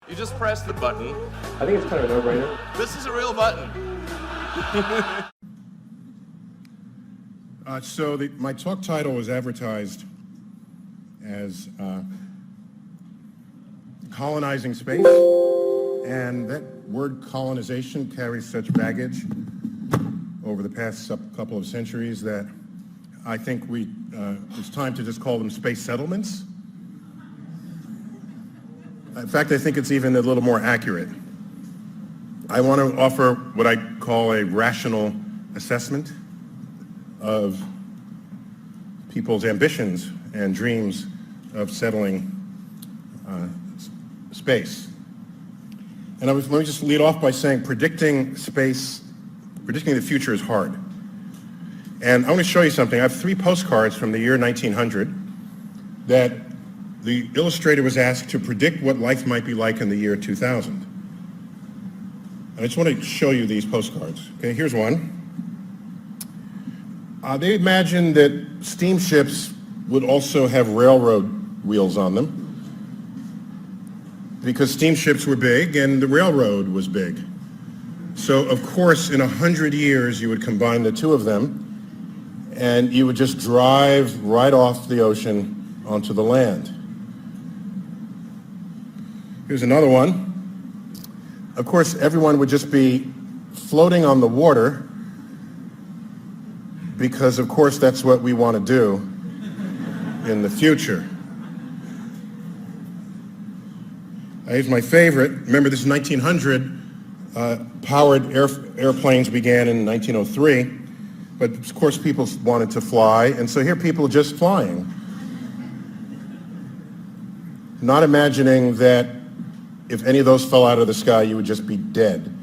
You just press the button. I think it's kind of a no-brainer. This is a real button. My talk title was advertised as colonizing space, and that word colonization carries such baggage over the past couple of centuries that I think it's time to just call them space settlements. In fact, I think it's even a little more accurate. I want to offer what I call a rational assessment of people's ambitions and dreams of settling space. And let me just lead off by saying predicting the future is hard. And I want to show you something. I have 3 postcards from the year 1900 that the illustrator was asked to predict what life might be like in the year 2000. I just want to show you these postcards. Okay, here's one. They imagined that steamships would also have railroad wheels on them because steamships were big and the railroad was big. So, of course, in 100 years, you would combine the two of them and you would just drive right off the ocean onto the land. Here's another one. Of course, everyone would just be floating on the water because, of course, that's what we want to do in the future. Here's my favorite. Remember, this is 1900. Powered airplanes began in 1903, but of course people wanted to fly, and so here people just flying, not imagining that if any of those fell out of the sky, you would just be dead.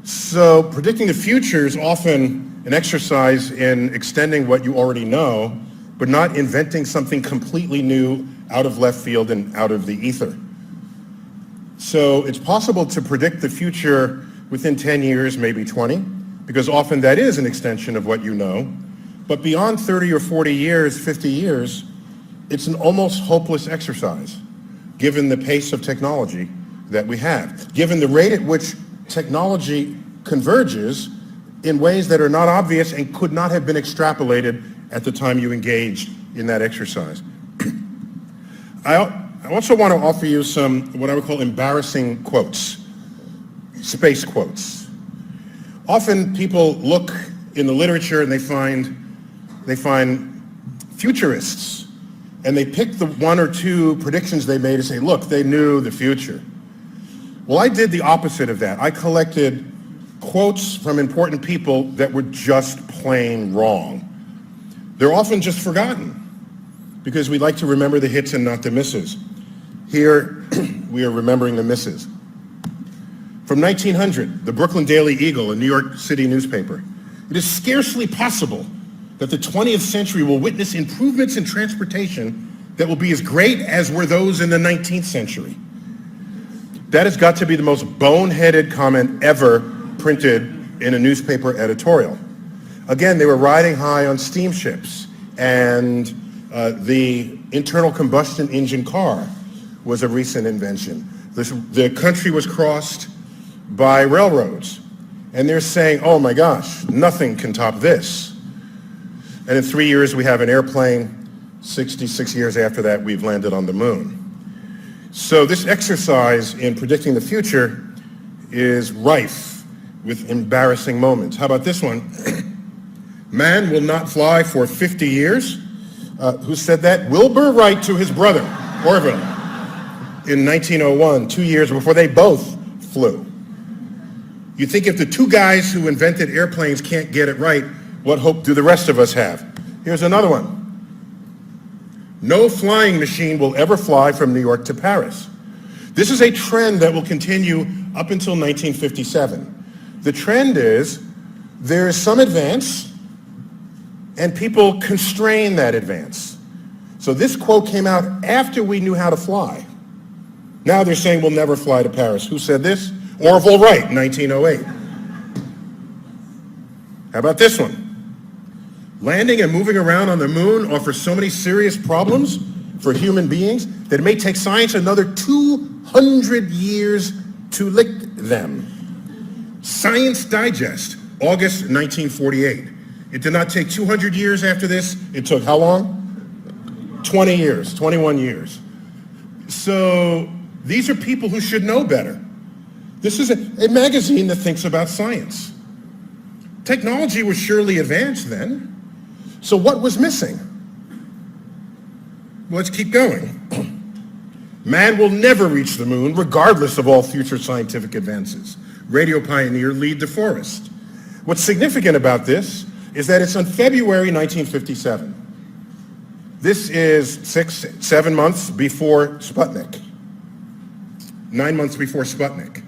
So predicting the future is often an exercise in extending what you already know, but not inventing something completely new out of left field and out of the ether. So it's possible to predict the future within 10 years, maybe 20, because often that is an extension of what you know. But beyond 30 or 40 years, 50 years, it's an almost hopeless exercise, given the pace of technology that we have, given the rate at which technology converges in ways that are not obvious and could not have been extrapolated at the time you engaged in that exercise. I also want to offer you some what I would call embarrassing quotes, space quotes. Often people look in the literature and they find futurists, and they pick the 1 or 2 predictions they made and say, look, they knew the future. Well, I did the opposite of that. I collected quotes from important people that were just plain wrong. They're often just forgotten because we like to remember the hits and not the misses. Here, we are remembering the misses. From 1900, the Brooklyn Daily Eagle, a New York City newspaper. It is scarcely possible that the 20th century will witness improvements in transportation that will be as great as were those in the 19th century. That has got to be the most boneheaded comment ever printed in a newspaper editorial. Again, they were riding high on steamships, and the internal combustion engine car was a recent invention. The country was crossed by railroads, and they're saying, oh my gosh, nothing can top this. And in 3 years, we have an airplane. 66 years after that, we've landed on the moon. So this exercise in predicting the future is rife with embarrassing moments. How about this one? Man will not fly for 50 years. Who said that? Wilbur Wright to his brother, Orville, in 1901, 2 years before they both flew. You think if the 2 guys who invented airplanes can't get it right, what hope do the rest of us have? Here's another one. No flying machine will ever fly from New York to Paris. This is a trend that will continue up until 1957. The trend is there is some advance, and people constrain that advance. So this quote came out after we knew how to fly. Now they're saying we'll never fly to Paris. Who said this? Orville Wright, 1908. How about this one? Landing and moving around on the moon offers so many serious problems for human beings that it may take science another 200 years to lick them. Science Digest, August 1948. It did not take 200 years after this. It took how long? 20 years, 21 years. So these are people who should know better. This is a magazine that thinks about science. Technology was surely advanced then. So what was missing? Let's keep going. Man will never reach the moon, regardless of all future scientific advances. Radio pioneer Lee DeForest. What's significant about this is that it's on February 1957. This is 7 months before Sputnik. 9 months before Sputnik.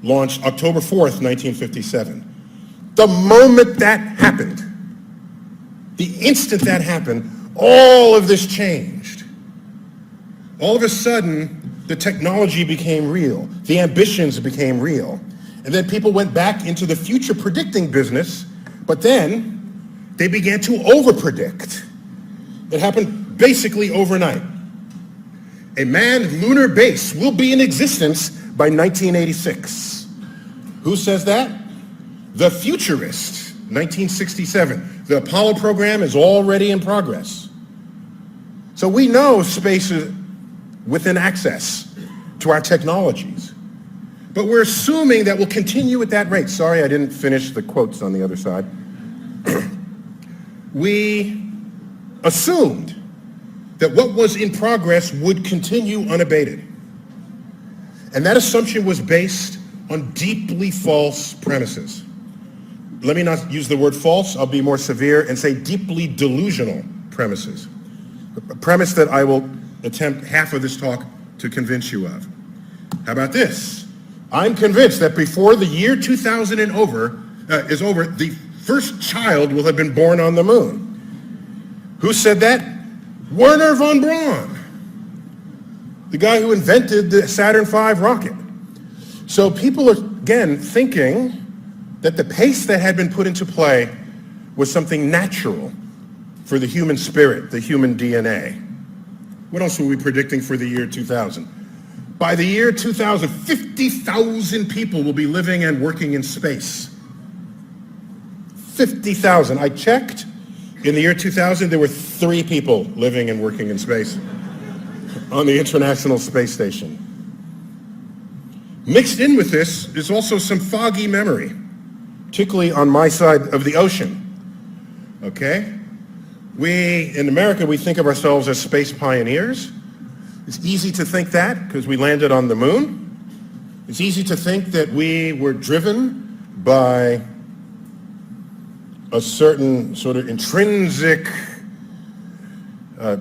Launched October 4th, 1957. The moment that happened, the instant that happened, all of this changed. All of a sudden, the technology became real. The ambitions became real. And then people went back into the future predicting business, but then they began to overpredict. It happened basically overnight. A manned lunar base will be in existence by 1986. Who says that? The Futurists, 1967. The Apollo program is already in progress. So we know space is within access to our technologies. But we're assuming that we'll continue at that rate. Sorry, I didn't finish the quotes on the other side. We assumed that what was in progress would continue unabated. And that assumption was based on deeply false premises. Let me not use the word false, I'll be more severe and say deeply delusional premises. A premise that I will attempt half of this talk to convince you of. How about this? I'm convinced that before the year 2000 is over, the first child will have been born on the moon. Who said that? Wernher von Braun, the guy who invented the Saturn V rocket. So people are, again, thinking that the pace that had been put into play was something natural for the human spirit, the human DNA. What else were we predicting for the year 2000? By the year 2000, 50,000 people will be living and working in space. 50,000. I checked. In the year 2000, there were 3 people living and working in space on the International Space Station. Mixed in with this is also some foggy memory, particularly on my side of the ocean. Okay? We, in America, we think of ourselves as space pioneers. It's easy to think that because we landed on the moon. It's easy to think that we were driven by a certain sort of intrinsic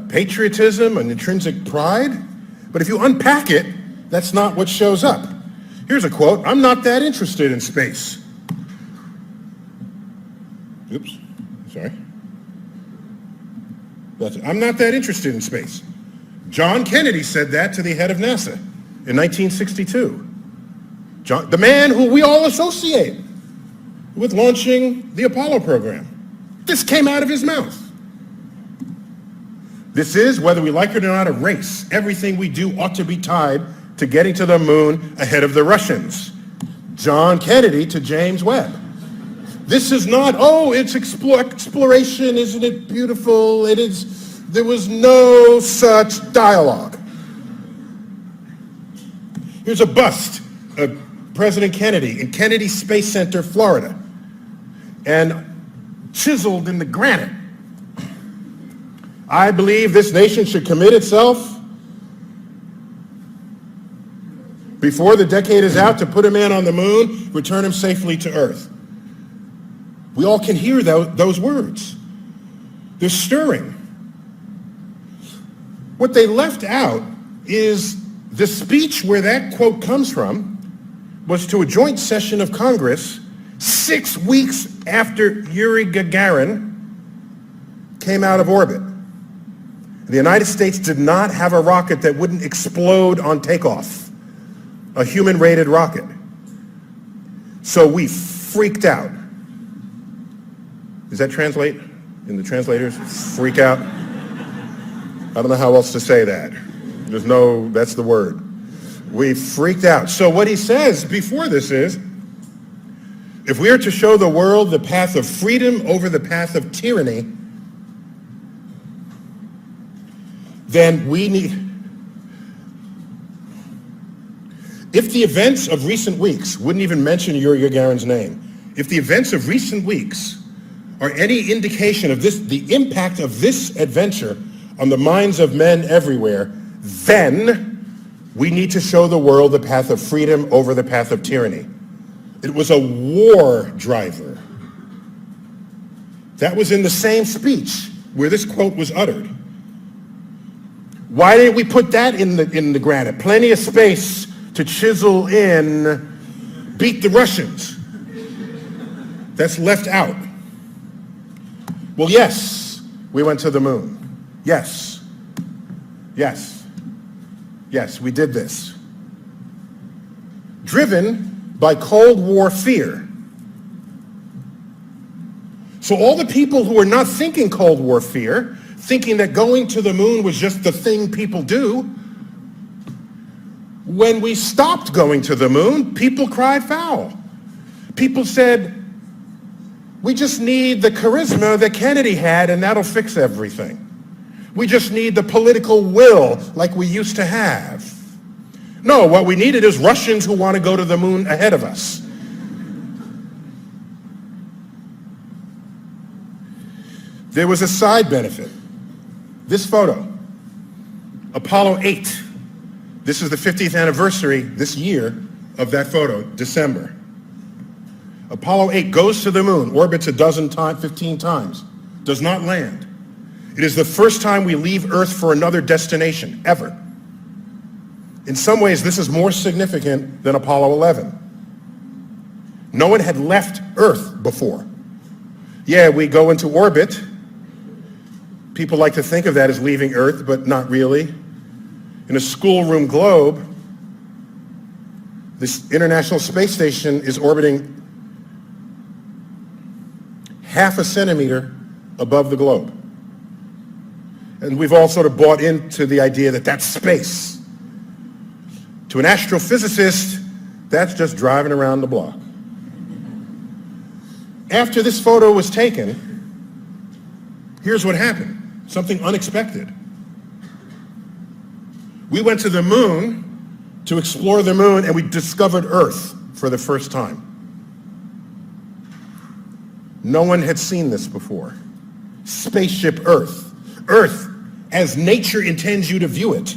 patriotism, an intrinsic pride. But if you unpack it, that's not what shows up. Here's a quote, "I'm not that interested in space." Oops, sorry. I'm not that interested in space. John Kennedy said that to the head of NASA in 1962. The man who we all associate with launching the Apollo program. This came out of his mouth. This is, whether we like it or not, a race. Everything we do ought to be tied to getting to the moon ahead of the Russians. John Kennedy to James Webb. This is not, oh, it's exploration, isn't it beautiful? It is, there was no such dialogue. Here's a bust of President Kennedy in Kennedy Space Center, Florida. And chiseled in the granite, "I believe this nation should commit itself before the decade is out to put a man on the moon, return him safely to Earth." We all can hear those words. They're stirring. What they left out is the speech where that quote comes from was to a joint session of Congress 6 weeks after Yuri Gagarin came out of orbit. The United States did not have a rocket that wouldn't explode on takeoff, a human-rated rocket. So we freaked out. Does that translate in the translators? Freak out? I don't know how else to say that. That's the word. We freaked out. So what he says before this is, if we are to show the world the path of freedom over the path of tyranny, then we need... If the events of recent weeks, wouldn't even mention Yuri Gagarin's name, if the events of recent weeks are any indication of the impact of this adventure on the minds of men everywhere, then we need to show the world the path of freedom over the path of tyranny. It was a war driver. That was in the same speech where this quote was uttered. Why didn't we put that in the granite? Plenty of space to chisel in, beat the Russians. That's left out. Well, yes, we went to the moon. Yes. Yes. Yes, we did this. Driven by Cold War fear. So all the people who were not thinking Cold War fear, thinking that going to the moon was just the thing people do, when we stopped going to the moon, people cried foul. People said, we just need the charisma that Kennedy had and that'll fix everything. We just need the political will like we used to have. No, what we needed is Russians who want to go to the moon ahead of us. There was a side benefit. This photo, Apollo 8. This is the 50th anniversary this year of that photo, December. Apollo 8 goes to the moon, orbits 15 times, does not land. It is the first time we leave Earth for another destination, ever. In some ways, this is more significant than Apollo 11. No one had left Earth before. Yeah, we go into orbit. People like to think of that as leaving Earth, but not really. In a schoolroom globe, this International Space Station is orbiting half a centimeter above the globe. And we've all sort of bought into the idea that that's space. To an astrophysicist, that's just driving around the block. After this photo was taken, here's what happened. Something unexpected. We went to the moon to explore the moon, and we discovered Earth for the first time. No one had seen this before. Spaceship Earth. Earth as nature intends you to view it.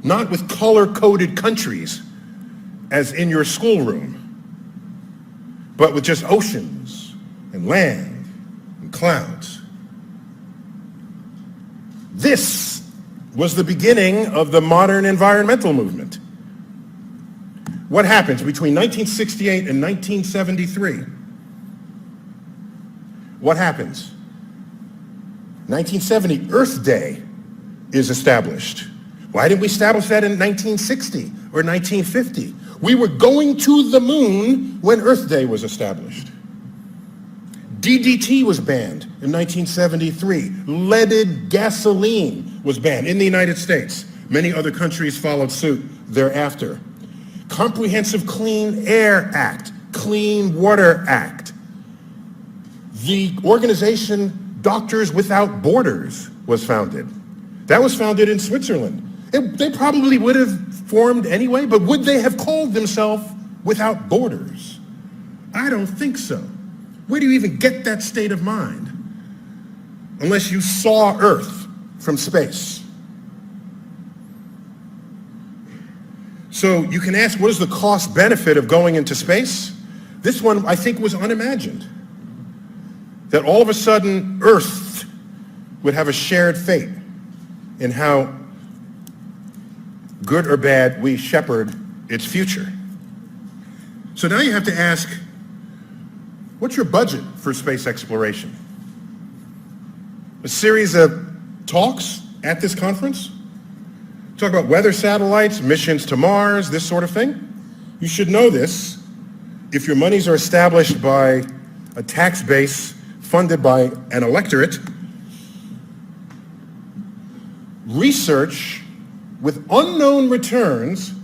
Not with color-coded countries, as in your schoolroom, but with just oceans and land and clouds. This was the beginning of the modern environmental movement. What happens between 1968 and 1973? What happens? 1970, Earth Day is established. Why didn't we establish that in 1960 or 1950? We were going to the moon when Earth Day was established. DDT was banned in 1973. Leaded gasoline was banned in the United States. Many other countries followed suit thereafter. Comprehensive Clean Air Act, Clean Water Act. The organization Doctors Without Borders was founded. That was founded in Switzerland. They probably would have formed anyway, but would they have called themselves Without Borders? I don't think so. Where do you even get that state of mind? Unless you saw Earth from space. So you can ask, what is the cost benefit of going into space? This one, I think, was unimagined. That all of a sudden, Earth would have a shared fate in how good or bad we shepherd its future. So now you have to ask, what's your budget for space exploration? A series of talks at this conference? Talk about weather satellites, missions to Mars, this sort of thing? You should know this. If your monies are established by a tax base funded by an electorate, research with unknown returns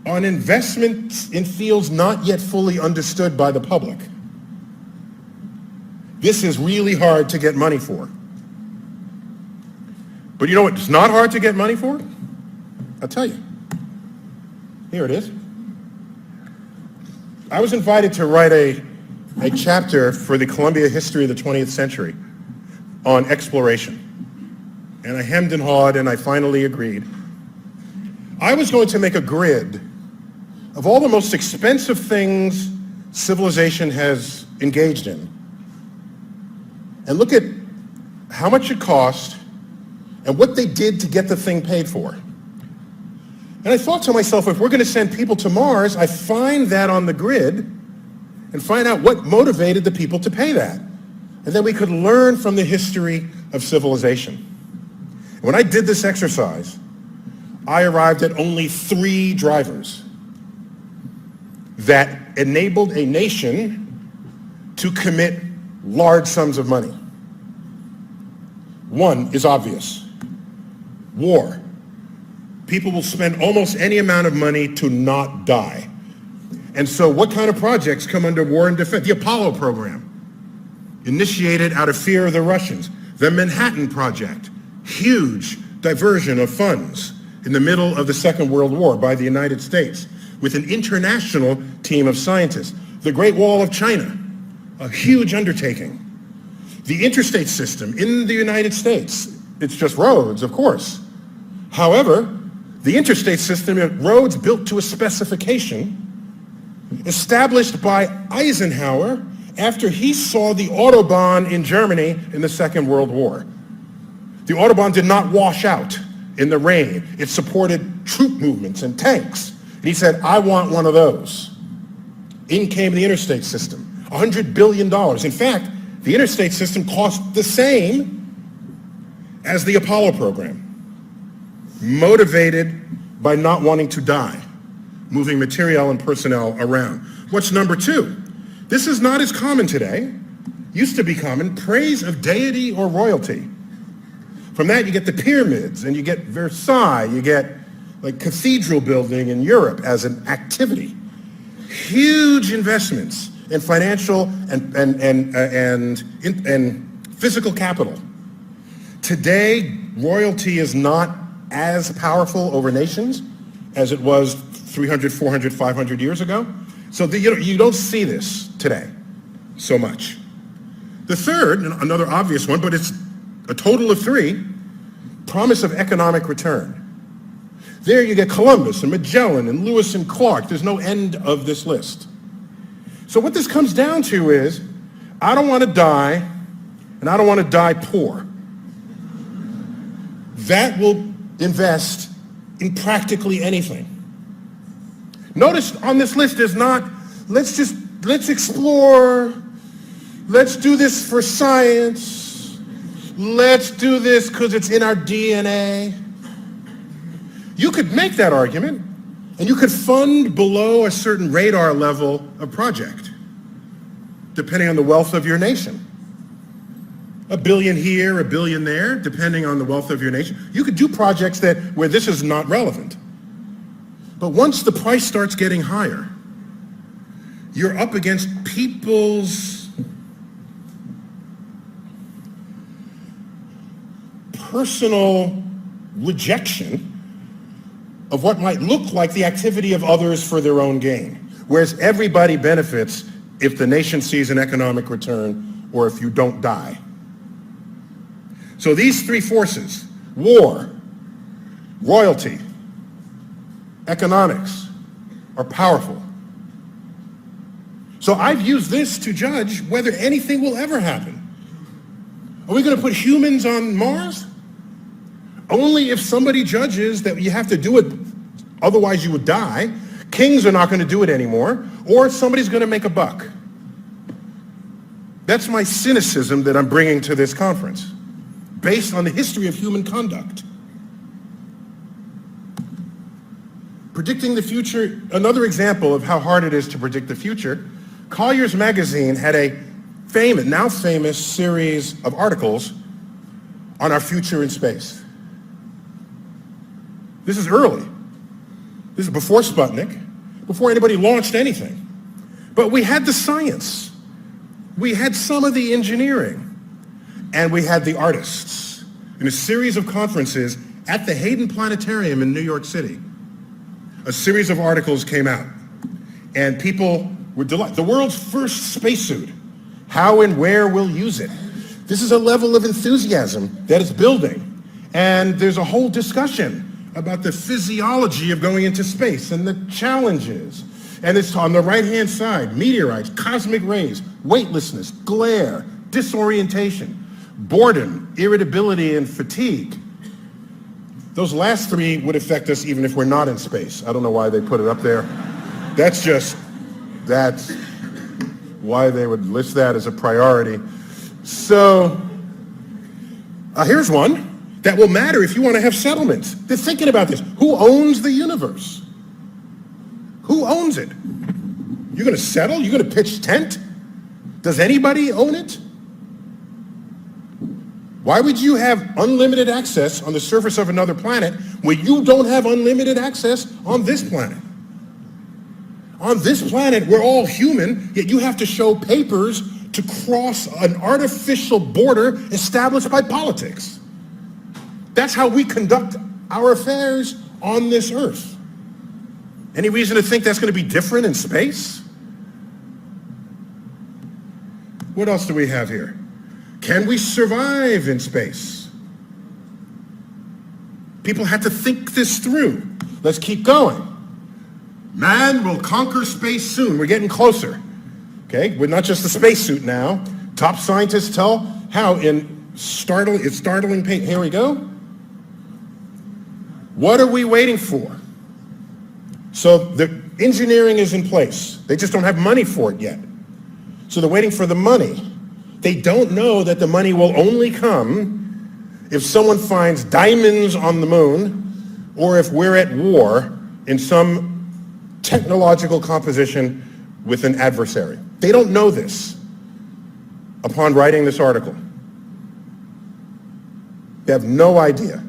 on investments in fields not yet fully understood by the public. This is really hard to get money for. But you know what it's not hard to get money for? I'll tell you. Here it is. I was invited to write a chapter for the Columbia History of the 20th Century on exploration. And I hemmed and hawed, and I finally agreed. I was going to make a grid of all the most expensive things civilization has engaged in, and look at how much it cost and what they did to get the thing paid for. And I thought to myself, if we're going to send people to Mars, I find that on the grid and find out what motivated the people to pay that. And then we could learn from the history of civilization. When I did this exercise, I arrived at only 3 drivers that enabled a nation to commit large sums of money. One is obvious. War. People will spend almost any amount of money to not die. And so what kind of projects come under war and defense? The Apollo program, initiated out of fear of the Russians. The Manhattan Project, huge diversion of funds in the middle of the Second World War by the United States with an international team of scientists. The Great Wall of China, a huge undertaking. The interstate system in the United States, it's just roads, of course. However, the interstate system, roads built to a specification established by Eisenhower after he saw the Autobahn in Germany in the Second World War. The Autobahn did not wash out in the rain. It supported troop movements and tanks. And he said, I want one of those. In came the interstate system, $100 billion. In fact, the interstate system cost the same as the Apollo program, motivated by not wanting to die, moving material and personnel around. What's number 2? This is not as common today. Used to be common, praise of deity or royalty. From that you get the pyramids, and you get Versailles, you get like cathedral building in Europe as an activity. Huge investments in financial and physical capital. Today, royalty is not as powerful over nations as it was 300, 400, 500 years ago. So you don't see this today so much. The third, another obvious one, but it's a total of 3, promise of economic return. There you get Columbus and Magellan and Lewis and Clark. There's no end of this list. So what this comes down to is, I don't want to die, and I don't want to die poor. That will invest in practically anything. Notice on this list is not, let's explore, let's do this for science, let's do this because it's in our DNA. You could make that argument, and you could fund below a certain radar level of project, depending on the wealth of your nation. $1 billion here, $1 billion there, depending on the wealth of your nation. You could do projects where this is not relevant. But once the price starts getting higher, you're up against people's personal rejection of what might look like the activity of others for their own gain. Whereas everybody benefits if the nation sees an economic return or if you don't die. So these 3 forces, war, royalty, economics, are powerful. So I've used this to judge whether anything will ever happen. Are we going to put humans on Mars? Only if somebody judges that you have to do it, otherwise you would die. Kings are not going to do it anymore, or somebody's going to make a buck. That's my cynicism that I'm bringing to this conference, based on the history of human conduct. Predicting the future, another example of how hard it is to predict the future, Collier's magazine had a now famous series of articles on our future in space. This is early. This is before Sputnik, before anybody launched anything. But we had the science. We had some of the engineering. And we had the artists. In a series of conferences at the Hayden Planetarium in New York City, a series of articles came out. And people were delighted. The world's first spacesuit. How and where we'll use it. This is a level of enthusiasm that is building. And there's a whole discussion about the physiology of going into space and the challenges. And it's on the right-hand side, meteorites, cosmic rays, weightlessness, glare, disorientation, boredom, irritability, and fatigue. Those last three would affect us even if we're not in space. I don't know why they put it up there. That's why they would list that as a priority. So here's one that will matter if you want to have settlements. They're thinking about this. Who owns the universe? Who owns it? You're going to settle? You're going to pitch tent? Does anybody own it? Why would you have unlimited access on the surface of another planet when you don't have unlimited access on this planet? On this planet, we're all human, yet you have to show papers to cross an artificial border established by politics. That's how we conduct our affairs on this earth. Any reason to think that's going to be different in space? What else do we have here? Can we survive in space? People had to think this through. Let's keep going. Man will conquer space soon. We're getting closer. Okay, we're not just a spacesuit now. Top scientists tell how in startling pain. Here we go. What are we waiting for? So the engineering is in place. They just don't have money for it yet. So they're waiting for the money. They don't know that the money will only come if someone finds diamonds on the moon or if we're at war in some technological composition with an adversary. They don't know this upon writing this article. They have no idea.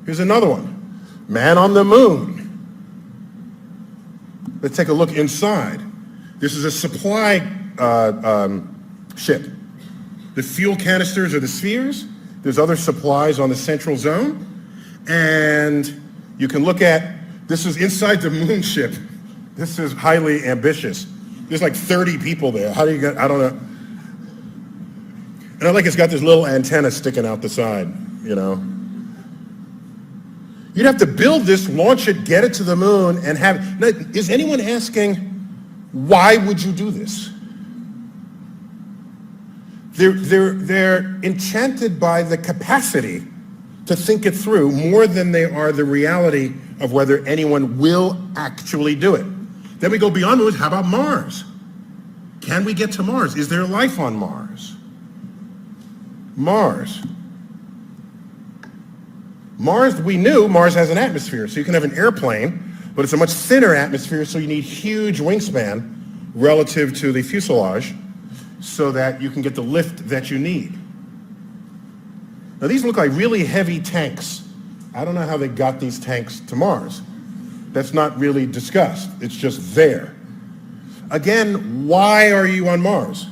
Here's another one. Man on the moon. Let's take a look inside. This is a supply ship. The fuel canisters are the spheres. There's other supplies on the central zone. And you can look at, this is inside the moon ship. This is highly ambitious. There's like 30 people there. How do you get, I don't know. And I like it's got this little antenna sticking out the side, you know. You'd have to build this, launch it, get it to the moon, and have, now, is anyone asking, why would you do this? They're enchanted by the capacity to think it through more than they are the reality of whether anyone will actually do it. Then we go beyond Mars. How about Mars? Can we get to Mars? Is there life on Mars? Mars, we knew Mars has an atmosphere, so you can have an airplane, but it's a much thinner atmosphere, so you need huge wingspan relative to the fuselage so that you can get the lift that you need. Now these look like really heavy tanks. I don't know how they got these tanks to Mars. That's not really discussed. It's just there. Again, why are you on Mars?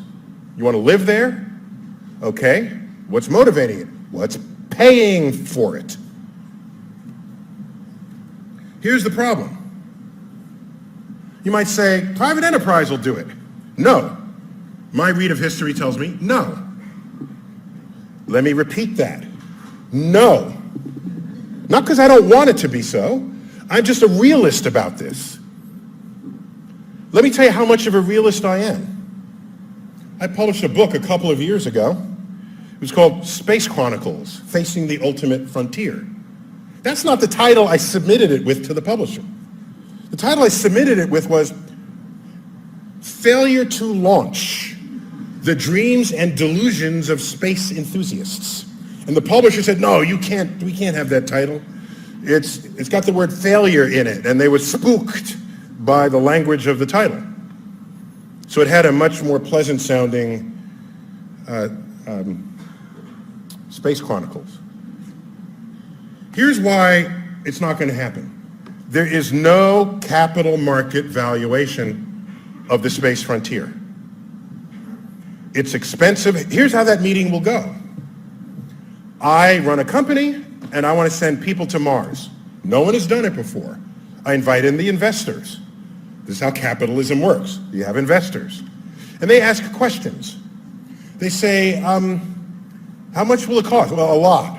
You want to live there? Okay. What's motivating it? What's paying for it? Here's the problem. You might say, private enterprise will do it. No. My read of history tells me no. Let me repeat that. No. Not because I don't want it to be so. I'm just a realist about this. Let me tell you how much of a realist I am. I published a book a couple of years ago. It was called Space Chronicles, Facing the Ultimate Frontier. That's not the title I submitted it with to the publisher. The title I submitted it with was Failure to Launch, the Dreams and Delusions of Space Enthusiasts. And the publisher said, no, we can't have that title. It's got the word failure in it, and they were spooked by the language of the title. So it had a much more pleasant sounding Space Chronicles. Here's why it's not going to happen. There is no capital market valuation of the space frontier. It's expensive. Here's how that meeting will go. I run a company and I want to send people to Mars. No one has done it before. I invite in the investors. This is how capitalism works. You have investors. And they ask questions. They say, how much will it cost? Well, a lot.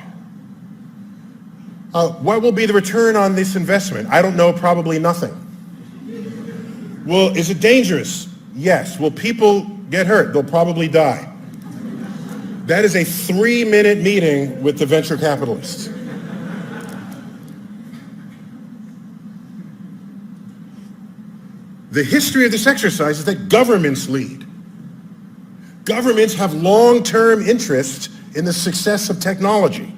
What will be the return on this investment? I don't know, probably nothing. Well, is it dangerous? Yes. Will people get hurt? They'll probably die. That is a 3-minute meeting with the venture capitalists. The history of this exercise is that governments lead. Governments have long-term interest in the success of technology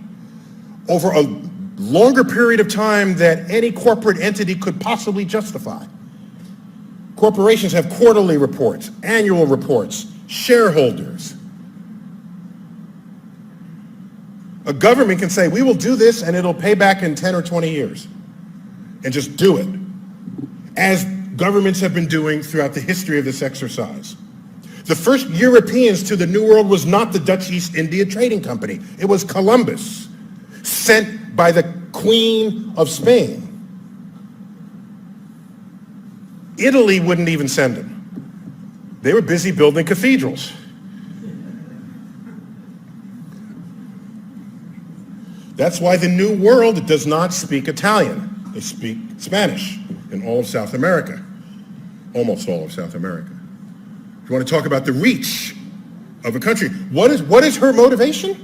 over a longer period of time than any corporate entity could possibly justify. Corporations have quarterly reports, annual reports, shareholders. A government can say, we will do this and it'll pay back in 10 or 20 years, and just do it, as governments have been doing throughout the history of this exercise. The first Europeans to the New World was not the Dutch East India Trading Company. It was Columbus, sent by the Queen of Spain. Italy wouldn't even send him. They were busy building cathedrals. That's why the New World does not speak Italian. They speak Spanish in all of South America, almost all of South America. If you want to talk about the reach of a country, what is her motivation?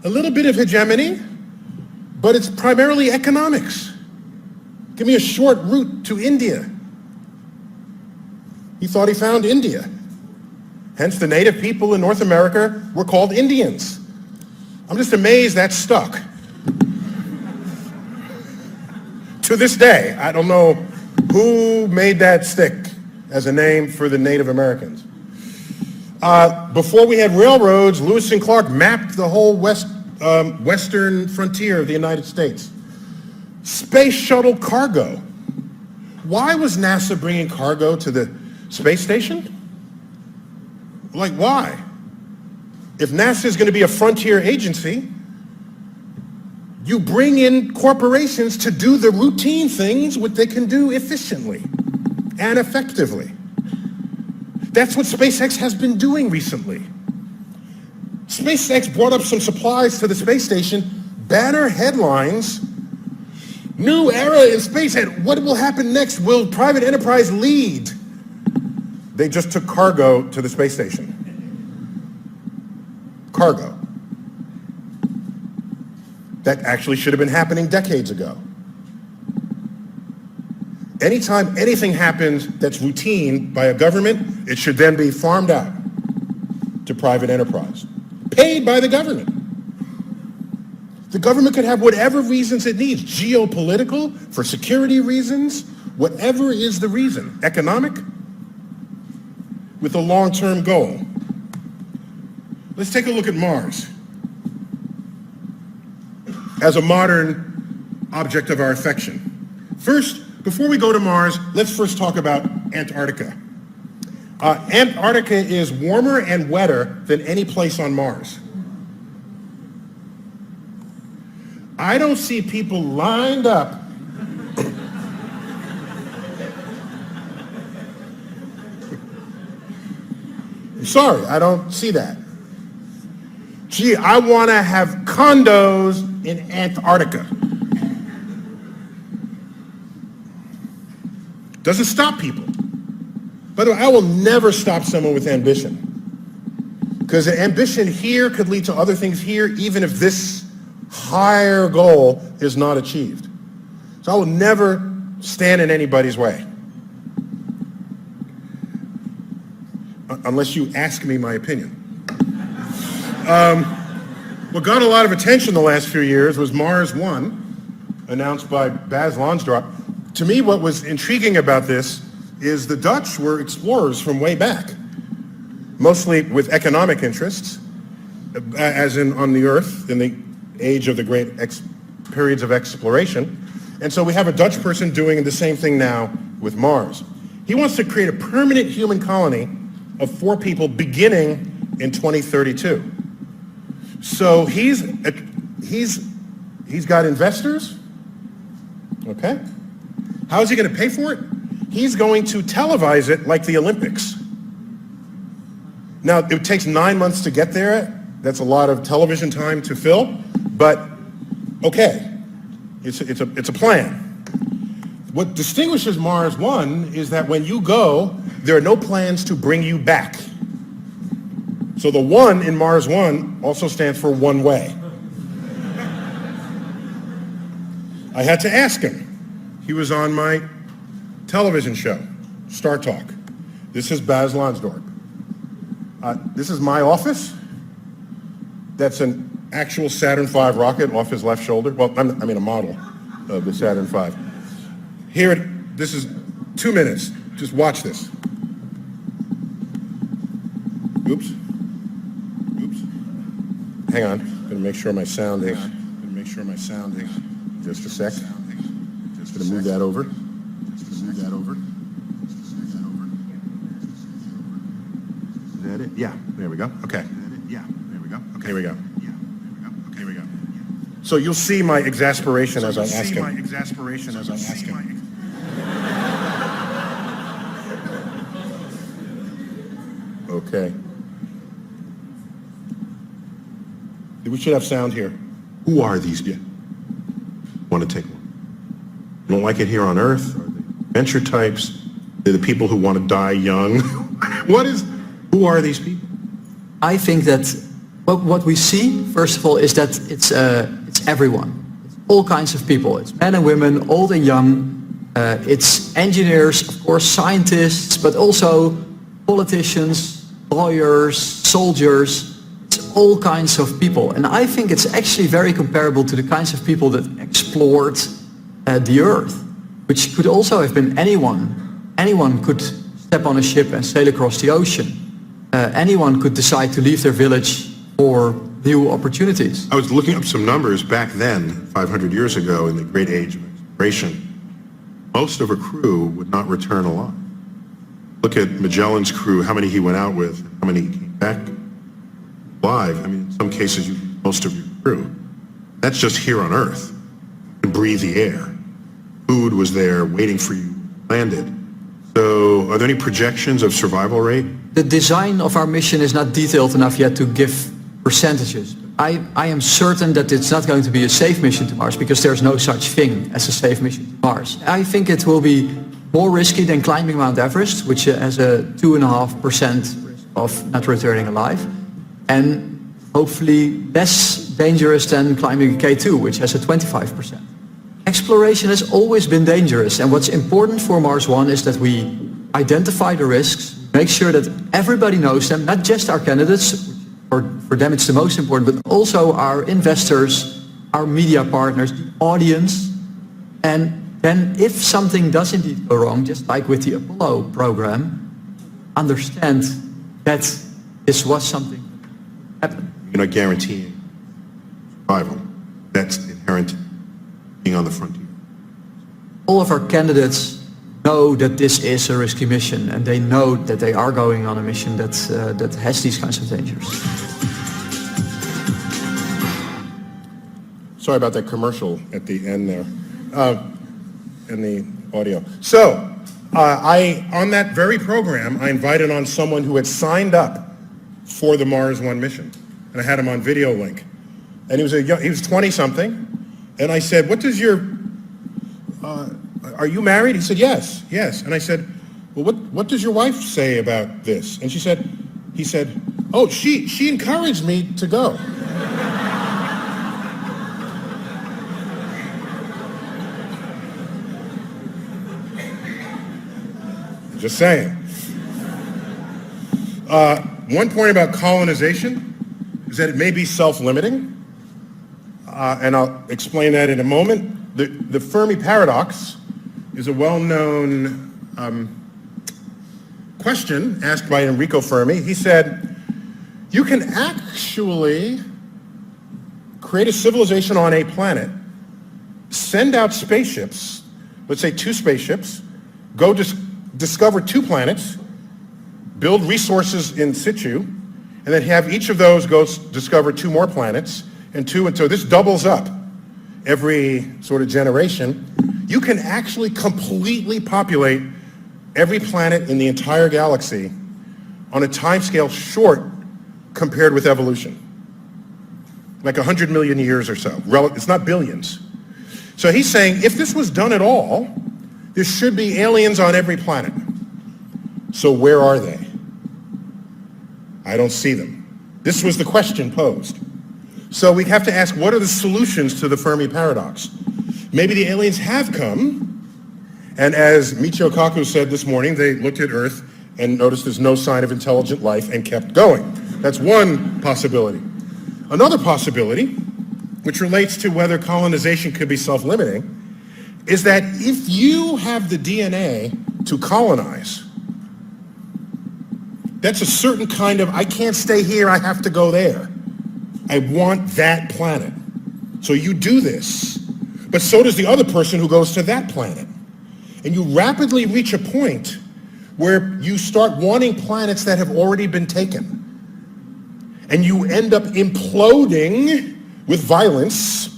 A little bit of hegemony, but it's primarily economics. Give me a short route to India. He thought he found India. Hence, the native people in North America were called Indians. I'm just amazed that stuck. To this day, I don't know who made that stick as a name for the Native Americans. Before we had railroads, Lewis and Clark mapped the whole western frontier of the United States. Space shuttle cargo. Why was NASA bringing cargo to the space station? Like, why? If NASA is going to be a frontier agency, you bring in corporations to do the routine things what they can do efficiently and effectively. That's what SpaceX has been doing recently. SpaceX brought up some supplies to the space station, banner headlines, new era in space, and what will happen next? Will private enterprise lead? They just took cargo to the space station. Cargo. That actually should have been happening decades ago. Anytime anything happens that's routine by a government, it should then be farmed out to private enterprise, paid by the government. The government could have whatever reasons it needs, geopolitical, for security reasons, whatever is the reason, economic, with a long-term goal. Let's take a look at Mars as a modern object of our affection. First, before we go to Mars, let's first talk about Antarctica. Antarctica is warmer and wetter than any place on Mars. I don't see people lined up I'm sorry, I don't see that. Gee, I want to have condos in Antarctica. Doesn't stop people. By the way, I will never stop someone with ambition. Because ambition here could lead to other things here, even if this higher goal is not achieved. So I will never stand in anybody's way. Unless you ask me my opinion. What got a lot of attention the last few years was Mars 1, announced by Baz Luhrmann. To me, what was intriguing about this is the Dutch were explorers from way back, mostly with economic interests, as in on the Earth in the age of the great periods of exploration. And so we have a Dutch person doing the same thing now with Mars. He wants to create a permanent human colony of 4 people beginning in 2032. So he's got investors, okay? How is he going to pay for it? He's going to televise it like the Olympics. Now, it takes 9 months to get there. That's a lot of television time to fill, but okay, it's a plan. What distinguishes Mars 1 is that when you go, there are no plans to bring you back. So the 1 in Mars 1 also stands for one way. I had to ask him. He was on my television show, Star Talk. This is Baz Lonsdorp. This is my office. That's an actual Saturn V rocket off his left shoulder. Well, I mean a model of the Saturn V. This is 2 minutes. Just watch this. Oops. Hang on. Gonna make sure my sounding. Just a sec. Just gonna move that over. Is that it? Yeah. There we go. Okay. Here we go. So you'll see my exasperation as I ask him. Okay. We should have sound here. Who are these people? Want to take one? You don't like it here on Earth? Are they venture types? They're the people who want to die young. Who are these people? I think that what we see, first of all, is that it's everyone. It's all kinds of people. It's men and women, old and young. It's engineers, of course, scientists, but also politicians, lawyers, soldiers. It's all kinds of people. And I think it's actually very comparable to the kinds of people that explored the Earth, which could also have been anyone. Anyone could step on a ship and sail across the ocean. Anyone could decide to leave their village for new opportunities. I was looking up some numbers back then, 500 years ago, in the great age of exploration. Most of a crew would not return alive. Look at Magellan's crew, how many he went out with, how many came back alive. I mean, in some cases, you lose most of your crew. That's just here on Earth. You can breathe the air. Food was there waiting for you, landed. So are there any projections of survival rate? The design of our mission is not detailed enough yet to give percentages. I am certain that it's not going to be a safe mission to Mars because there's no such thing as a safe mission to Mars. I think it will be more risky than climbing Mount Everest, which has a 2.5% risk of not returning alive, and hopefully less dangerous than climbing K2, which has a 25%. Exploration has always been dangerous, and what's important for Mars 1 is that we identify the risks, make sure that everybody knows them, not just our candidates, for them it's the most important, but also our investors, our media partners, the audience. And then if something does indeed go wrong, just like with the Apollo program, understand that this was something that happened. You're not guaranteeing survival. That's inherent in being on the frontier. All of our candidates know that this is a risky mission, and they know that they are going on a mission that has these kinds of dangers. Sorry about that commercial at the end there, in the audio. So, on that very program, I invited on someone who had signed up for the Mars 1 mission, and I had him on video link. And he was 20-something, and I said, "What does your are you married?" He said, yes. And I said, "Well, what does your wife say about this?" And he said, "Oh, she encouraged me to go." Just saying. One point about colonization is that it may be self-limiting, and I'll explain that in a moment. The Fermi paradox is a well-known question asked by Enrico Fermi. He said, you can actually create a civilization on a planet send out spaceships, let's say 2 spaceships, go discover 2 planets, build resources in situ, and then have each of those go discover 2 more planets, and so this doubles up every sort of generation. You can actually completely populate every planet in the entire galaxy on a timescale short compared with evolution. Like 100 million years or so. It's not billions. So he's saying if this was done at all, there should be aliens on every planet. So where are they? I don't see them. This was the question posed. So we have to ask, what are the solutions to the Fermi paradox? Maybe the aliens have come, and as Michio Kaku said this morning, they looked at Earth and noticed there's no sign of intelligent life and kept going. That's one possibility. Another possibility, which relates to whether colonization could be self-limiting, is that if you have the DNA to colonize, that's a certain kind of, I can't stay here, I have to go there. I want that planet. So you do this, but so does the other person who goes to that planet. And you rapidly reach a point where you start wanting planets that have already been taken. And you end up imploding with violence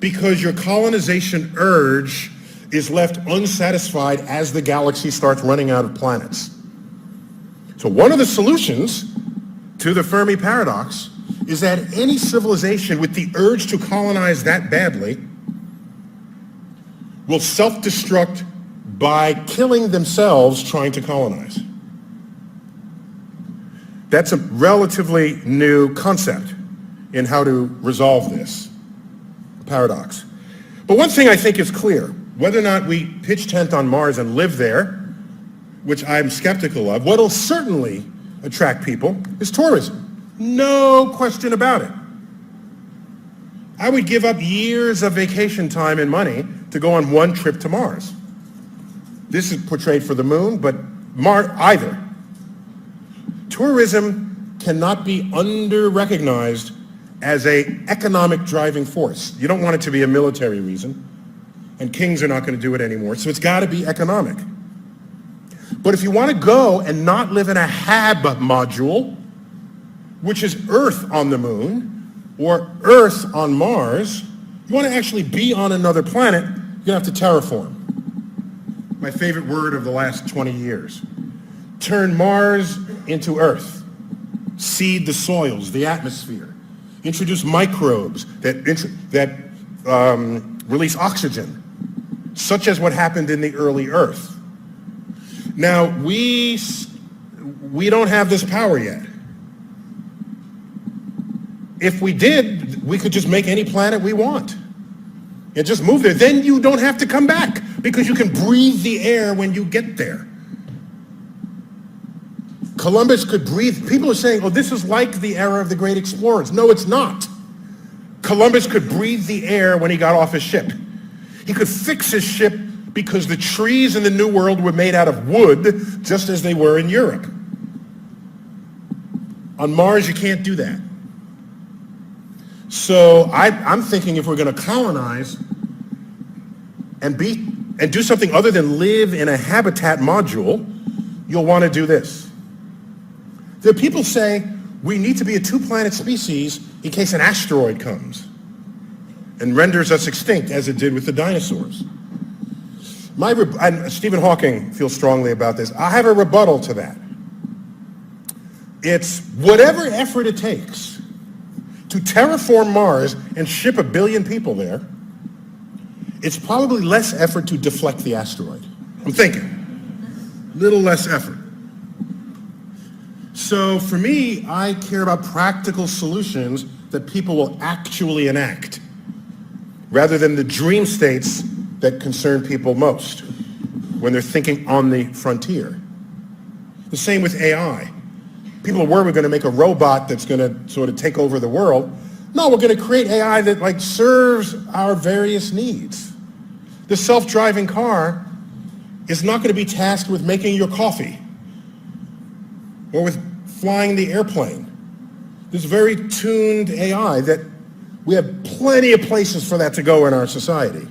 because your colonization urge is left unsatisfied as the galaxy starts running out of planets. So one of the solutions to the Fermi paradox is that any civilization with the urge to colonize that badly will self-destruct by killing themselves trying to colonize. That's a relatively new concept in how to resolve this paradox. But one thing I think is clear, whether or not we pitch tent on Mars and live there, which I'm skeptical of, what will certainly attract people is tourism. No question about it. I would give up years of vacation time and money to go on one trip to Mars. This is portrayed for the moon, but Mars either. Tourism cannot be under-recognized as an economic driving force. You don't want it to be a military reason, and kings are not going to do it anymore, so it's got to be economic. But if you want to go and not live in a HAB module, which is Earth on the moon, or Earth on Mars, you want to actually be on another planet, you're going to have to terraform. My favorite word of the last 20 years. Turn Mars into Earth. Seed the soils, the atmosphere. Introduce microbes that release oxygen, such as what happened in the early Earth. Now, we don't have this power yet. If we did, we could just make any planet we want and just move there. Then you don't have to come back because you can breathe the air when you get there. Columbus could breathe. People are saying, oh, this is like the era of the great explorers. No, it's not. Columbus could breathe the air when he got off his ship. He could fix his ship because the trees in the New World were made out of wood, just as they were in Europe. On Mars, you can't do that. So I'm thinking if we're going to colonize and do something other than live in a habitat module, you'll want to do this. There are people say we need to be a 2-planet species in case an asteroid comes and renders us extinct as it did with the dinosaurs. And Stephen Hawking feels strongly about this. I have a rebuttal to that. It's whatever effort it takes to terraform Mars and ship 1 billion people there, it's probably less effort to deflect the asteroid. I'm thinking. Little less effort. So for me, I care about practical solutions that people will actually enact, rather than the dream states that concern people most when they're thinking on the frontier. The same with AI. People are worried we're going to make a robot that's going to sort of take over the world. No, we're going to create AI that serves our various needs. The self-driving car is not going to be tasked with making your coffee or with flying the airplane. This very tuned AI that we have plenty of places for that to go in our society.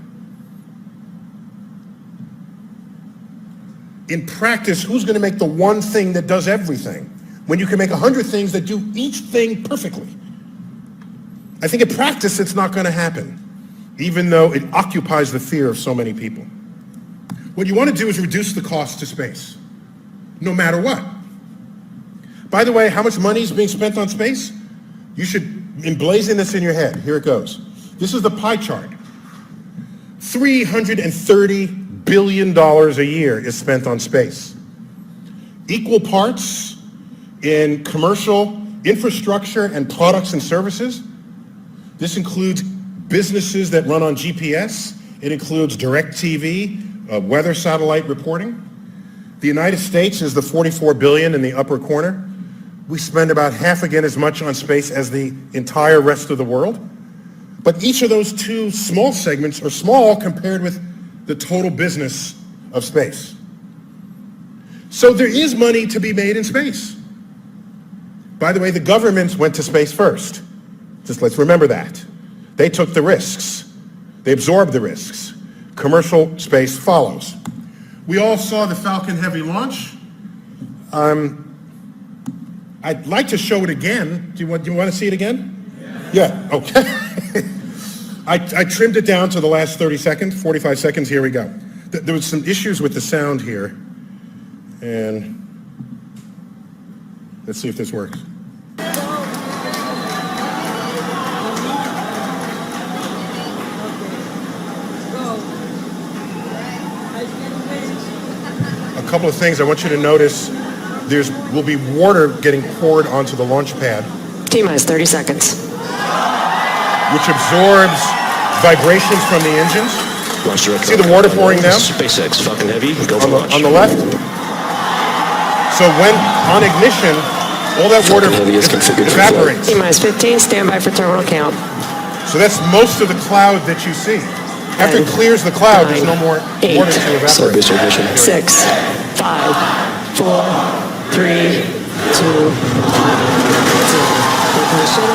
in practice, who's going to make the one thing that does everything when you can make 100 things that do each thing perfectly? I think in practice it's not going to happen, even though it occupies the fear of so many people. What you want to do is reduce the cost to space, no matter what. By the way, how much money is being spent on space? You should emblazon this in your head. Here it goes. This is the pie chart. $330 billion a year is spent on space. Equal parts in commercial infrastructure and products and services. This includes businesses that run on GPS. It includes direct TV, weather satellite reporting. The United States is the $44 billion in the upper corner. We spend about half again as much on space as the entire rest of the world. But each of those two small segments are small compared with the total business of space. So there is money to be made in space. By the way, the governments went to space first. Just let's remember that. They took the risks. They absorbed the risks. Commercial space follows. We all saw the Falcon Heavy launch. I'd like to show it again. Do you want to see it again? Yeah, okay. I trimmed it down to the last 30 seconds, 45 seconds. Here we go. There was some issues with the sound here. And let's see if this works. A couple of things I want you to notice. There will be water getting poured onto the launch pad. T-minus 30 seconds. Which absorbs vibrations from the engines. See the water pouring down? SpaceX, Falcon Heavy, go for launch. On the left. So when on ignition, all that water evaporates. T-minus 15, stand by for terminal count. So that's most of the cloud that you see. After it clears the cloud, there's no more water to evaporate. 6, 5, 4, 3, 2, 1. Ignition.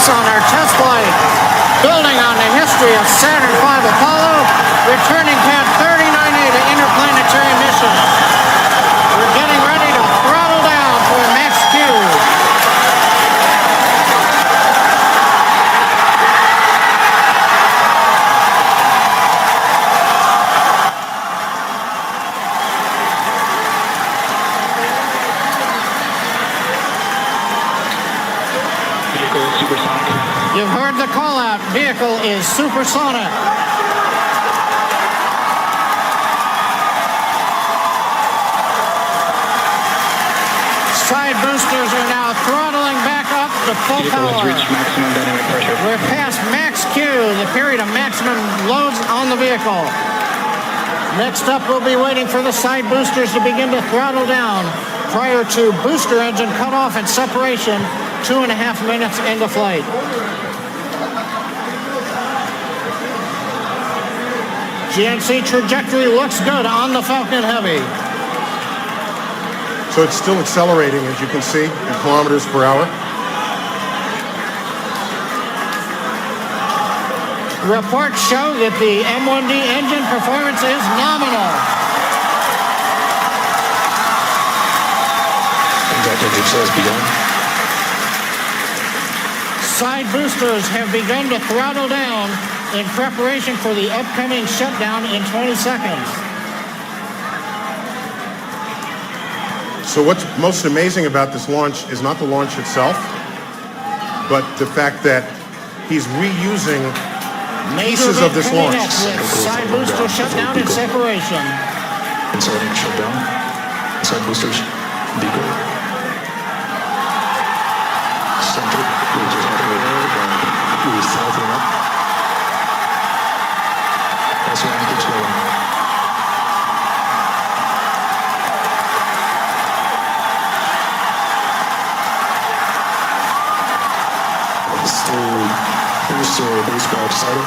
On our test flight, building on the history of Saturn V Apollo, returning pad 39A to interplanetary mission. We're getting ready to throttle down for max Q. You've heard the call out. Vehicle is supersonic. Side boosters are now throttling back up to full power. We're past max Q, the period of maximum loads on the vehicle. Next up, we'll be waiting for the side boosters to begin to throttle down prior to booster engine cutoff and separation 2.5 minutes into flight. GNC trajectory looks good on the Falcon Heavy. So it's still accelerating, as you can see, in kilometers per hour. Reports show that the M1D engine performance is nominal. Side boosters have begun to throttle down in preparation for the upcoming shutdown in 20 seconds. So what's most amazing about this launch is not the launch itself, but the fact that he's reusing pieces of this launch. Side booster shutdown and separation. Insulating shutdown. Side boosters. Beagle. Center. We're southing up. boost by Poseidon.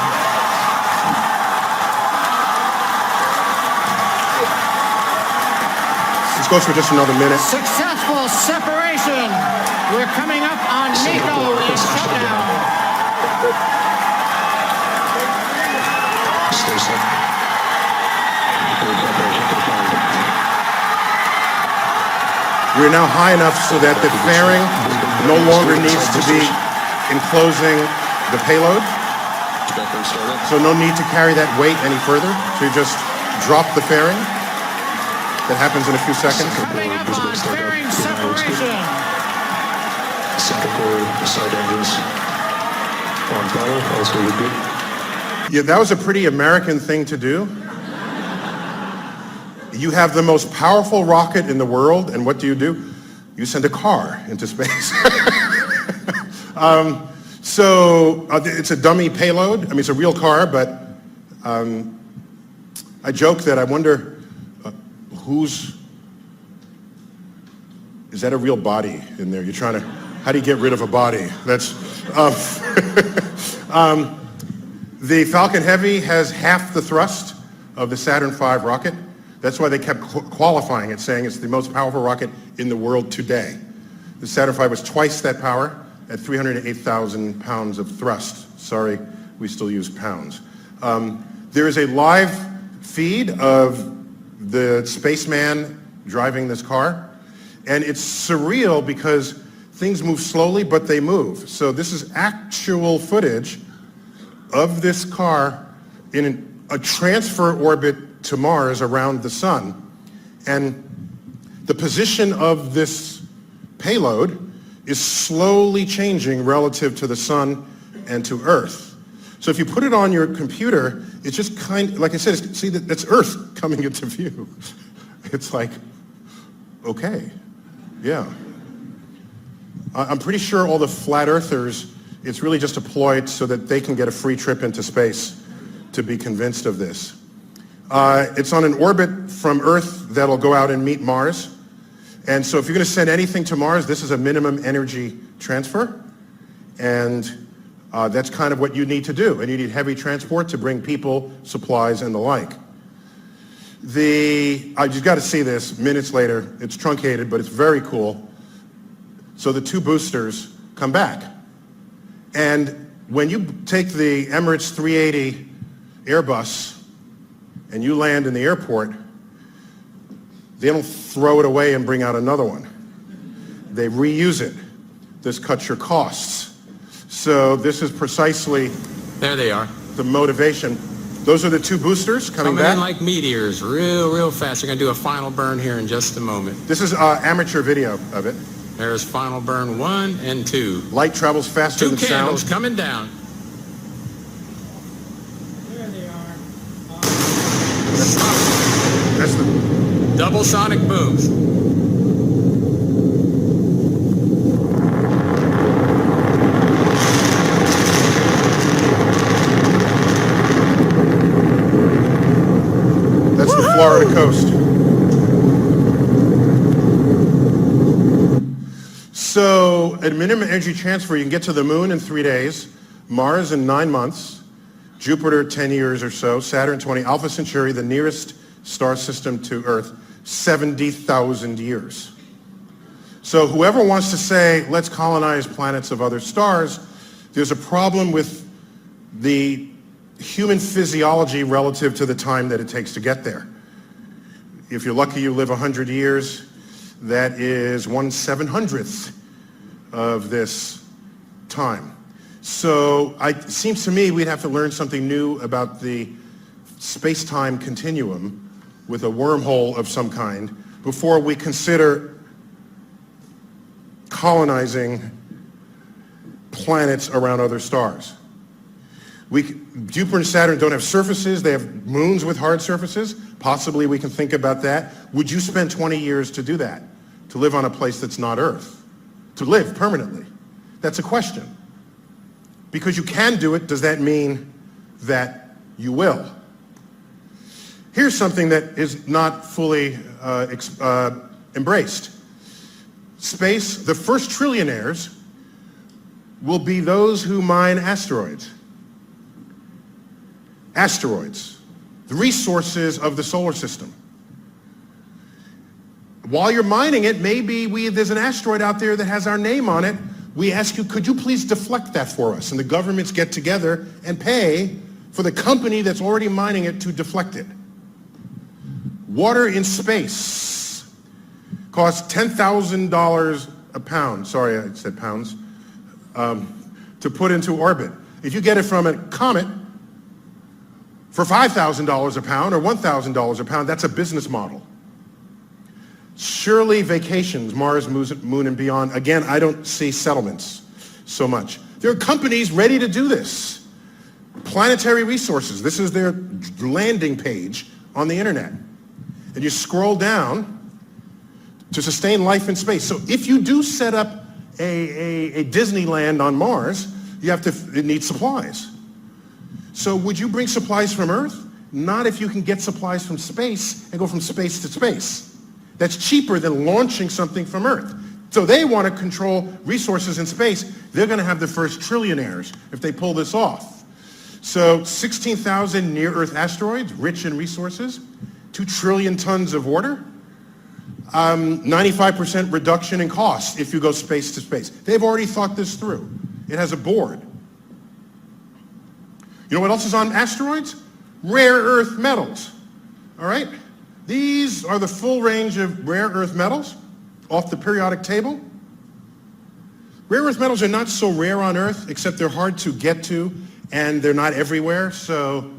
This goes for just another minute. Successful separation. We're coming up on Nico in shutdown. Stay safe. We're now high enough so that the fairing no longer needs to be enclosing the payload. So no need to carry that weight any further. So you just drop the fairing. That happens in a few seconds. Coming up on fairing separation. Second core side engines on throttle. Also good. Yeah, that was a pretty American thing to do. You have the most powerful rocket in the world, and what do? You send a car into space. It's a dummy payload. I mean, it's a real car, but I joke that I wonder is that a real body in there? You're trying to, how do you get rid of a body? That's, the Falcon Heavy has half the thrust of the Saturn V rocket. That's why they kept qualifying it, saying it's the most powerful rocket in the world today. The Saturn V was twice that power at 308,000 pounds of thrust. Sorry, we still use pounds. There is a live feed of the spaceman driving this car, and it's surreal because things move slowly, but they move. So this is actual footage of this car in a transfer orbit to Mars around the sun. And the position of this payload is slowly changing relative to the sun and to Earth. So if you put it on your computer, it's just like I said, see, that's Earth coming into view. It's like, okay, yeah. I'm pretty sure all the flat earthers, it's really just a ploy so that they can get a free trip into space to be convinced of this. It's on an orbit from Earth that'll go out and meet Mars. And so if you're going to send anything to Mars, this is a minimum energy transfer. And that's kind of what you need to do. And you need heavy transport to bring people, supplies, and the like. I just got to see this minutes later. It's truncated, but it's very cool. So the two boosters come back. And when you take the Emirates 380 Airbus and you land in the airport, they don't throw it away and bring out another one. They reuse it. This cuts your costs. So this is precisely there they are. The motivation. Those are the two boosters coming back. In like meteors, real fast. They're going to do a final burn here in just a moment. This is amateur video of it. There's final burn 1 and 2. Light travels faster than sound. 2 candles coming down. There they are. That's the double sonic booms. That's the Florida coast. So at minimum energy transfer, you can get to the moon in 3 days, Mars in 9 months, Jupiter 10 years or so, Saturn 20, Alpha Centauri, the nearest star system to Earth, 70,000 years. So whoever wants to say, let's colonize planets of other stars, there's a problem with the human physiology relative to the time that it takes to get there. If you're lucky, you live 100 years. That is 1/700th of this time. So it seems to me we'd have to learn something new about the space-time continuum with a wormhole of some kind before we consider colonizing planets around other stars. Jupiter and Saturn don't have surfaces. They have moons with hard surfaces. Possibly we can think about that. Would you spend 20 years to do that? To live on a place that's not Earth? To live permanently? That's a question. Because you can do it, does that mean that you will? Here's something that is not fully embraced. Space, the first trillionaires will be those who mine asteroids. Asteroids, the resources of the solar system. While you're mining it, maybe there's an asteroid out there that has our name on it. We ask you, could you please deflect that for us? And the governments get together and pay for the company that's already mining it to deflect it. Water in space costs $10,000 a pound. Sorry, I said pounds. To put into orbit. If you get it from a comet for $5,000 a pound or $1,000 a pound, that's a business model. Surely vacations, Mars, Moon, and beyond. Again, I don't see settlements so much. There are companies ready to do this. Planetary Resources. This is their landing page on the internet. And you scroll down to sustain life in space. So if you do set up a Disneyland on Mars, it needs supplies. So would you bring supplies from Earth? Not if you can get supplies from space and go from space to space. That's cheaper than launching something from Earth. So they want to control resources in space. They're going to have the first trillionaires if they pull this off. So 16,000 near-Earth asteroids, rich in resources, 2 trillion tons of water, 95% reduction in cost if you go space to space. They've already thought this through. It has a board. You know what else is on asteroids? Rare earth metals. All right? These are the full range of rare earth metals off the periodic table. Rare earth metals are not so rare on Earth, except they're hard to get to, and they're not everywhere. So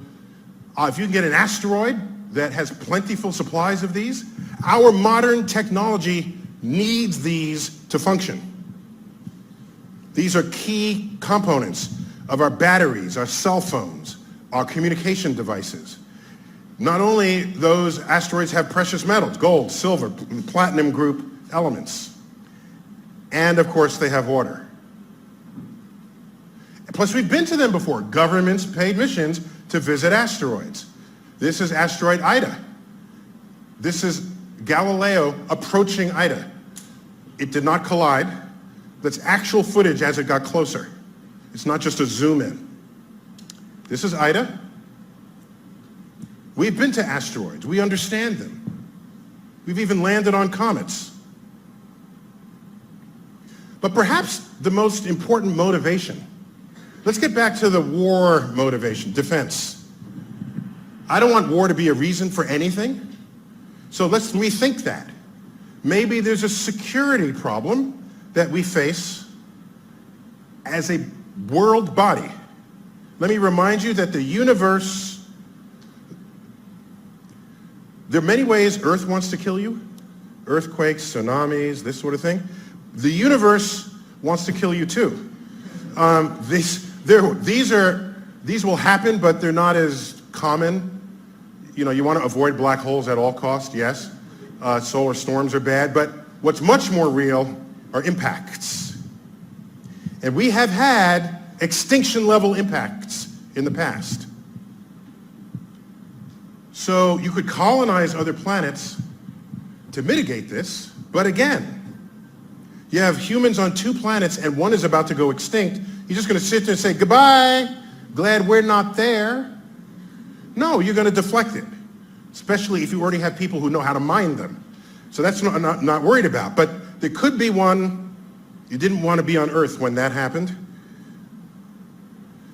if you can get an asteroid that has plentiful supplies of these, our modern technology needs these to function. These are key components of our batteries, our cell phones, our communication devices. Not only those asteroids have precious metals, gold, silver, platinum group elements, and of course they have water. Plus we've been to them before. Governments paid missions to visit asteroids. This is asteroid Ida. This is Galileo approaching Ida. It did not collide. That's actual footage as it got closer. It's not just a zoom in. This is Ida. We've been to asteroids. We understand them. We've even landed on comets. But perhaps the most important motivation, let's get back to the war motivation, defense. I don't want war to be a reason for anything. So let's rethink that. Maybe there's a security problem that we face as a world body. Let me remind you that the universe, there are many ways Earth wants to kill you. Earthquakes, tsunamis, this sort of thing. The universe wants to kill you too. These will happen, but they're not as common. You know, you want to avoid black holes at all costs, yes. Solar storms are bad, but what's much more real are impacts. And we have had extinction-level impacts in the past. So you could colonize other planets to mitigate this, but again, you have humans on 2 planets and one is about to go extinct. You're just going to sit there and say, goodbye, glad we're not there. No, you're going to deflect it, especially if you already have people who know how to mine them. So that's not worried about. But there could be one, you didn't want to be on Earth when that happened.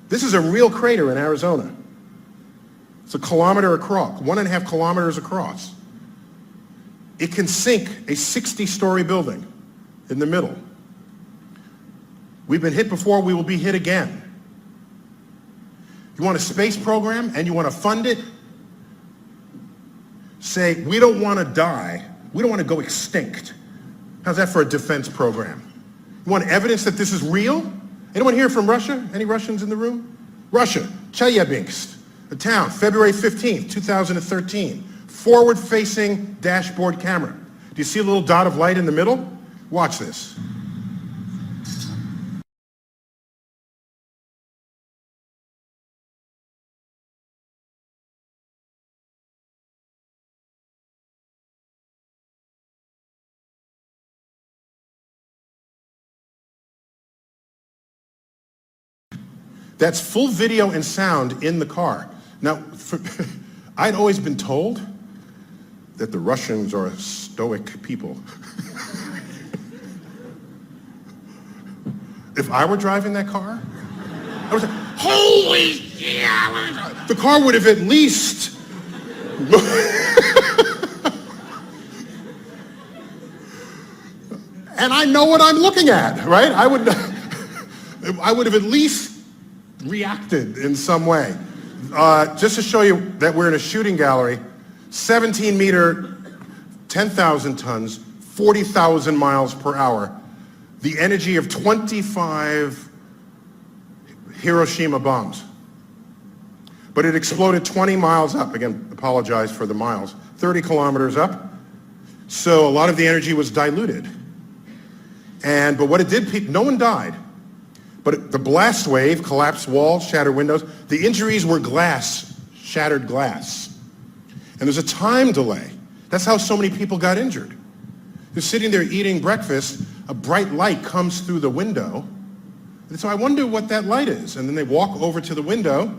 This is a real crater in Arizona. It's 1 kilometer across, 1.5 kilometers across. It can sink a 60-story building in the middle. We've been hit before, we will be hit again. You want a space program and you want to fund it? Say, we don't want to die. We don't want to go extinct. How's that for a defense program? You want evidence that this is real? Anyone here from Russia? Any Russians in the room? Russia, Chelyabinsk, a town, February 15th, 2013. Forward-facing dashboard camera. Do you see a little dot of light in the middle? Watch this. That's full video and sound in the car. Now, I'd always been told that the Russians are a stoic people. If I were driving that car, I was like, holy yeah! The car would have at least and I know what I'm looking at, right? I would have at least reacted in some way. Just to show you that we're in a shooting gallery, 17 meter, 10,000 tons, 40,000 miles per hour. The energy of 25 Hiroshima bombs. But it exploded 20 miles up. Again, apologize for the miles. 30 kilometers up. So a lot of the energy was diluted. But what it did, no one died. But the blast wave collapsed walls, shattered windows. The injuries were glass, shattered glass. And there's a time delay. That's how so many people got injured. They're sitting there eating breakfast, a bright light comes through the window. And so I wonder what that light is. And then they walk over to the window,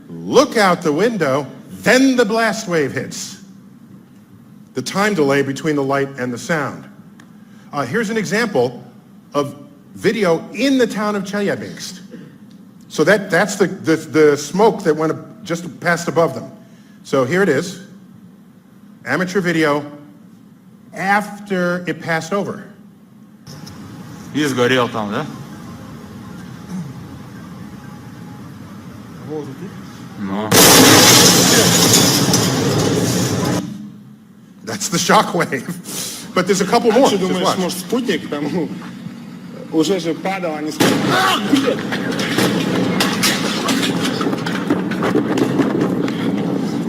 look out the window, then the blast wave hits. The time delay between the light and the sound. Here's an example of video in the town of Chelyabinsk. So that's the smoke that went just passed above them. So here it is, amateur video after it passed over. И сгорел там, да? Ну. That's the shock wave. But there's a couple more. Ты думаешь, может, спутник там уже же падал, они сказали.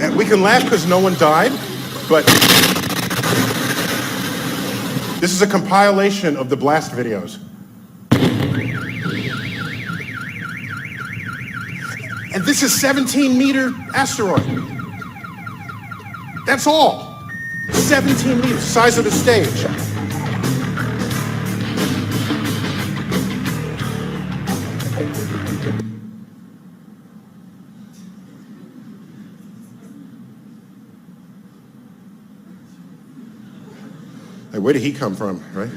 And we can laugh because no one died, but this is a compilation of the blast videos. And this is 17-meter asteroid. That's all. 17 meters, size of the stage. Hey, where did he come from, right?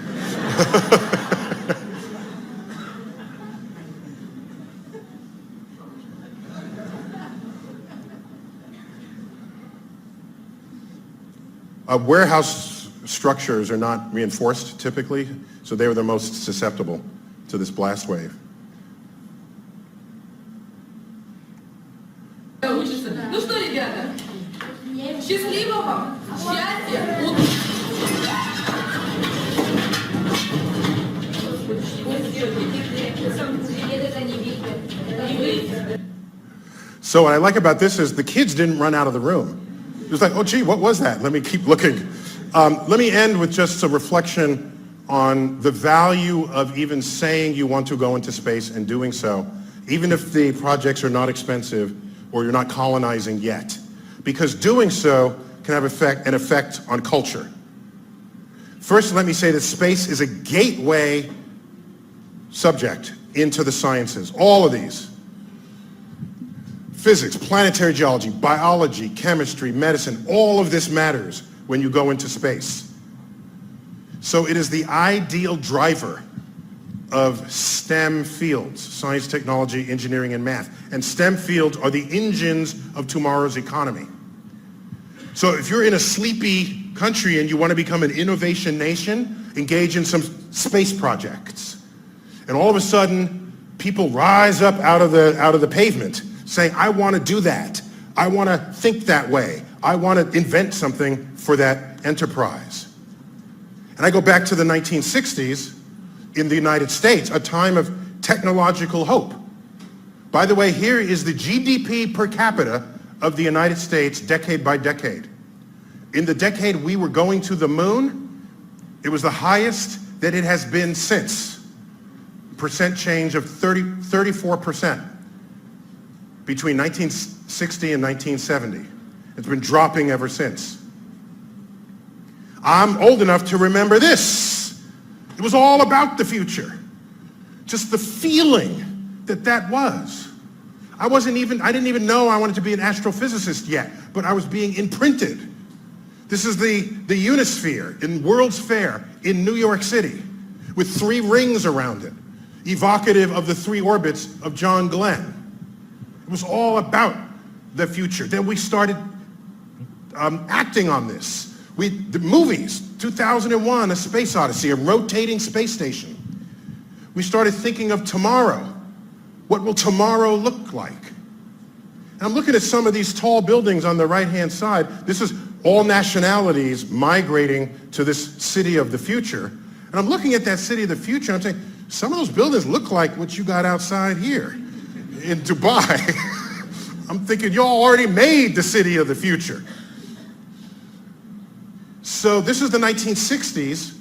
Warehouse structures are not reinforced typically, so they were the most susceptible to this blast wave. Ну что, ребята, счастливого вам, счастья, So what I like about this is the kids didn't run out of the room. It was like, oh gee, what was that? Let me keep looking. Let me end with just a reflection on the value of even saying you want to go into space and doing so, even if the projects are not expensive or you're not colonizing yet. Because doing so can have an effect on culture. First, let me say that space is a gateway subject into the sciences, all of these. Physics, planetary geology, biology, chemistry, medicine, all of this matters when you go into space. So it is the ideal driver of STEM fields, science, technology, engineering, and math. And STEM fields are the engines of tomorrow's economy. So if you're in a sleepy country and you want to become an innovation nation, engage in some space projects. And all of a sudden, people rise up out of the pavement saying, I want to do that. I want to think that way. I want to invent something for that enterprise. And I go back to the 1960s in the United States, a time of technological hope. By the way, here is the GDP per capita of the United States decade by decade. In the decade we were going to the moon, it was the highest that it has been since. Percent change of 34%. Between 1960 and 1970. It's been dropping ever since. I'm old enough to remember this. It was all about the future. Just the feeling that was. I didn't even know I wanted to be an astrophysicist yet, but I was being imprinted. This is the Unisphere in World's Fair in New York City with 3 rings around it, evocative of the 3 orbits of John Glenn. It was all about the future. Then we started acting on this. The movies, 2001, A Space Odyssey, a rotating space station. We started thinking of tomorrow. What will tomorrow look like? And I'm looking at some of these tall buildings on the right-hand side. This is all nationalities migrating to this city of the future. And I'm looking at that city of the future, and I'm saying, some of those buildings look like what you got outside here in Dubai. I'm thinking, y'all already made the city of the future. So this is the 1960s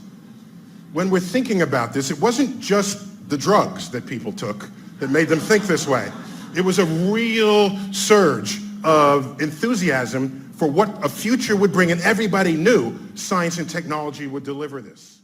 when we're thinking about this. It wasn't just the drugs that people took that made them think this way. It was a real surge of enthusiasm for what a future would bring, and everybody knew science and technology would deliver this.